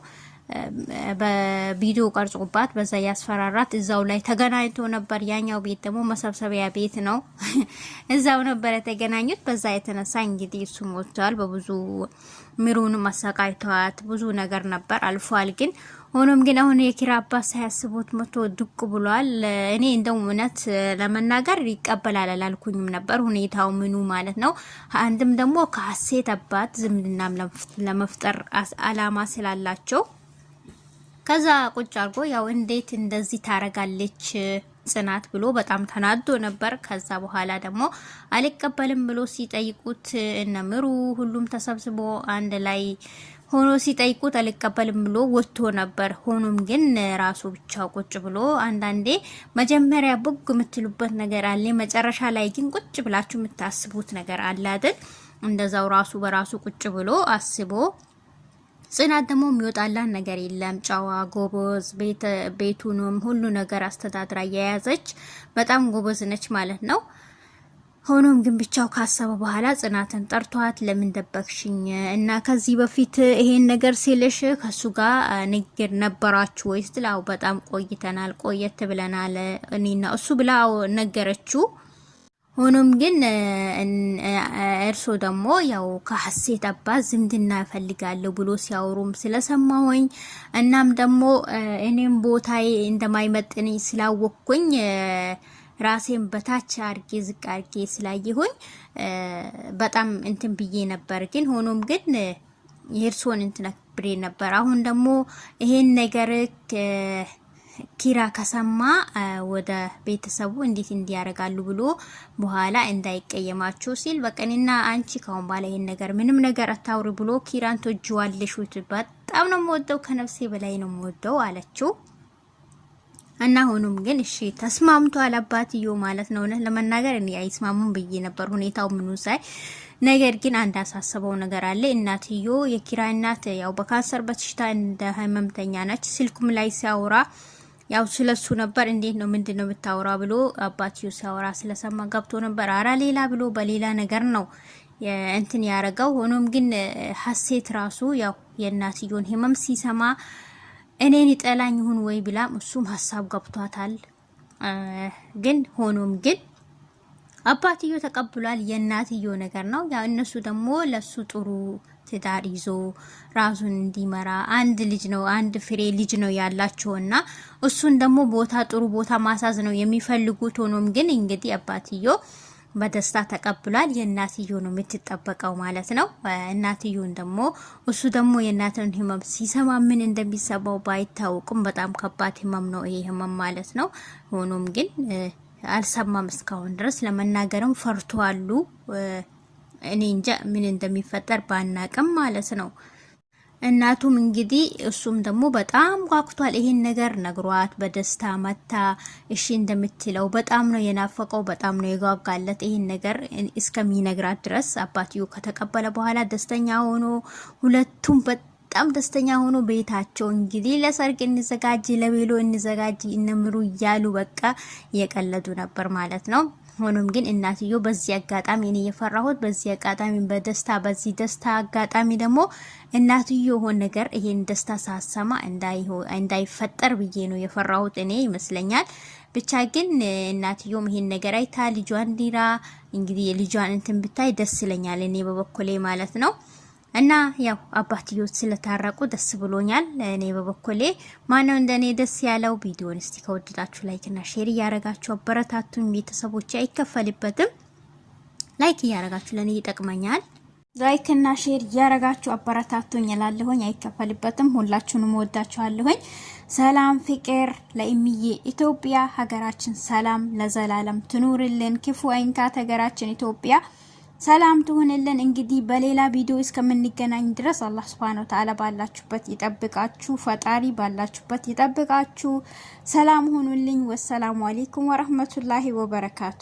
በቪዲዮ ቀርጾባት በዛ ያስፈራራት እዛው ላይ ተገናኝቶ ነበር። ያኛው ቤት ደግሞ መሰብሰቢያ ቤት ነው። እዛው ነበር የተገናኙት። በዛ የተነሳ እንግዲህ እሱ ሞቷል። በብዙ ምሩን ማሰቃይቷት ብዙ ነገር ነበር አልፏል። ግን ሆኖም ግን አሁን የኪራ አባት ሳያስቡት መቶ ዱቅ ብሏል። እኔ እንደው እውነት ለመናገር ይቀበላል አላልኩኝም ነበር ሁኔታው ምኑ ማለት ነው። አንድም ደግሞ ከሀሴት አባት ዝምድናም ለመፍጠር አላማ ስላላቸው ከዛ ቁጭ አርጎ ያው እንዴት እንደዚህ ታረጋለች ጽናት ብሎ በጣም ተናዶ ነበር። ከዛ በኋላ ደግሞ አልቀበልም ብሎ ሲጠይቁት እነምሩ ሁሉም ተሰብስቦ አንድ ላይ ሆኖ ሲጠይቁት አልቀበልም ብሎ ወጥቶ ነበር። ሆኖም ግን ራሱ ብቻው ቁጭ ብሎ አንዳንዴ መጀመሪያ ቡግ የምትሉበት ነገር አለ፣ መጨረሻ ላይ ግን ቁጭ ብላችሁ የምታስቡት ነገር አለ አይደል? እንደዛው ራሱ በራሱ ቁጭ ብሎ አስቦ ጽናት ደግሞ የሚወጣላት ነገር የለም። ጫዋ ጎበዝ፣ ቤቱንም ሁሉ ነገር አስተዳድራ የያዘች በጣም ጎበዝ ነች ማለት ነው። ሆኖም ግን ብቻው ካሰበ በኋላ ጽናትን ጠርቷት ለምን ደበቅሽኝ እና ከዚህ በፊት ይሄን ነገር ሲልሽ ከሱ ጋር ንግግር ነበራችሁ ወይስ? ትላው በጣም ቆይተናል፣ ቆየት ብለናል እኔና እሱ ብላ ነገረችው። ሆኖም ግን እርሶ ደግሞ ያው ከሀሴት አባት ዝምድና እፈልጋለሁ ብሎ ሲያወሩም ስለሰማሁኝ እናም ደግሞ እኔም ቦታዬ እንደማይመጥን ስላወቅኩኝ ራሴን በታች አርጌ ዝቅ አርጌ ስላየሁኝ በጣም እንትን ብዬ ነበር። ግን ሆኖም ግን የእርሶን እንትን አክብሬ ነበር። አሁን ደግሞ ይሄን ነገር ኪራ ከሰማ ወደ ቤተሰቡ እንዴት እንዲያረጋሉ ብሎ በኋላ እንዳይቀየማችሁ ሲል በቀንና አንቺ ካሁን በኋላ ይሄን ነገር ምንም ነገር አታውሪ ብሎ ኪራን ተጅዋለሽ። በጣም ነው የምወደው፣ ከነፍሴ በላይ ነው የምወደው አለችው። እና ሆኖም ግን እሺ ተስማምቷል አባትዮ ማለት ነው። ለመናገር እኔ አይስማሙም ብዬ ነበር ሁኔታው ምኑ ሳይ። ነገር ግን አንድ አሳሰበው ነገር አለ። እናትዮ የኪራይ እናት ያው በካንሰር በሽታ እንደ ህመምተኛ ነች። ስልኩም ላይ ሲያወራ ያው ስለሱ ነበር። እንዴት ነው ምንድነው የምታወራ ብሎ አባትዮ ሲያወራ ስለሰማ ገብቶ ነበር። አራ ሌላ ብሎ በሌላ ነገር ነው እንትን ያረጋው። ሆኖም ግን ሀሴት ራሱ ያው የእናትዮን ህመም ሲሰማ እኔን ይጠላኝ ይሁን ወይ ብላም እሱም ሀሳብ ገብቷታል። ግን ሆኖም ግን አባትዮ ተቀብሏል። የእናትዮ ነገር ነው። ያው እነሱ ደግሞ ለሱ ጥሩ ትዳር ይዞ ራሱን እንዲመራ አንድ ልጅ ነው አንድ ፍሬ ልጅ ነው ያላቸውና እሱን ደግሞ ቦታ ጥሩ ቦታ ማሳዝ ነው የሚፈልጉት። ሆኖም ግን እንግዲህ አባትዮ በደስታ ተቀብሏል። የእናትዮ ነው የምትጠበቀው ማለት ነው። እናትዮን ደግሞ እሱ ደግሞ የእናትን ህመም ሲሰማ ምን እንደሚሰማው ባይታወቅም በጣም ከባድ ህመም ነው ይሄ ህመም ማለት ነው። ሆኖም ግን አልሰማም እስካሁን ድረስ ለመናገርም ፈርቷሉ። እኔ እንጃ ምን እንደሚፈጠር ባናቅም ማለት ነው። እናቱም እንግዲህ እሱም ደግሞ በጣም ጓጉቷል። ይሄን ነገር ነግሯት በደስታ መታ እሺ እንደምትለው በጣም ነው የናፈቀው፣ በጣም ነው የጓጓለት ይሄን ነገር እስከሚነግራት ድረስ። አባትዮ ከተቀበለ በኋላ ደስተኛ ሆኖ ሁለቱም በጣም ደስተኛ ሆኖ ቤታቸው እንግዲህ ለሰርግ እንዘጋጅ ለቤሎ እንዘጋጅ እነምሩ እያሉ በቃ የቀለዱ ነበር ማለት ነው። ሆኖም ግን እናትዮ በዚህ አጋጣሚ እኔ የፈራሁት በዚህ አጋጣሚ በዚህ ደስታ አጋጣሚ ደግሞ እናትዮ ሆነ ነገር ይሄን ደስታ ሳሰማ እንዳይፈጠር ብዬ ነው የፈራሁት እኔ ይመስለኛል። ብቻ ግን እናትዮም ይሄን ነገር አይታ ልጇን ዲራ እንግዲህ ልጇን እንትን ብታይ ደስ ይለኛል እኔ በበኩሌ ማለት ነው። እና ያው አባትዮ ስለታረቁ ደስ ብሎኛል እኔ በበኩሌ። ማነው እንደኔ ደስ ያለው? ቪዲዮን እስቲ ከወደዳችሁ ላይክ እና ሼር እያረጋችሁ አበረታቱኝ ቤተሰቦቼ። አይከፈልበትም፣ ላይክ እያረጋችሁ ለኔ ይጠቅመኛል። ላይክ እና ሼር እያረጋችሁ አበረታቱኝ እላለሁኝ። አይከፈልበትም። ሁላችሁንም ወዳችኋለሁኝ። ሰላም ፍቅር ለእምዬ ኢትዮጵያ። ሀገራችን ሰላም ለዘላለም ትኑርልን። ክፉ አይንካት ሀገራችን ኢትዮጵያ ሰላም ትሁንልን። እንግዲህ በሌላ ቪዲዮ እስከምንገናኝ ድረስ አላህ Subhanahu Wa Ta'ala ባላችሁበት ይጠብቃችሁ፣ ፈጣሪ ባላችሁበት ይጠብቃችሁ። ሰላም ሁኑልኝ። ወሰላሙ አለይኩም ወራህመቱላሂ ወበረካቱ።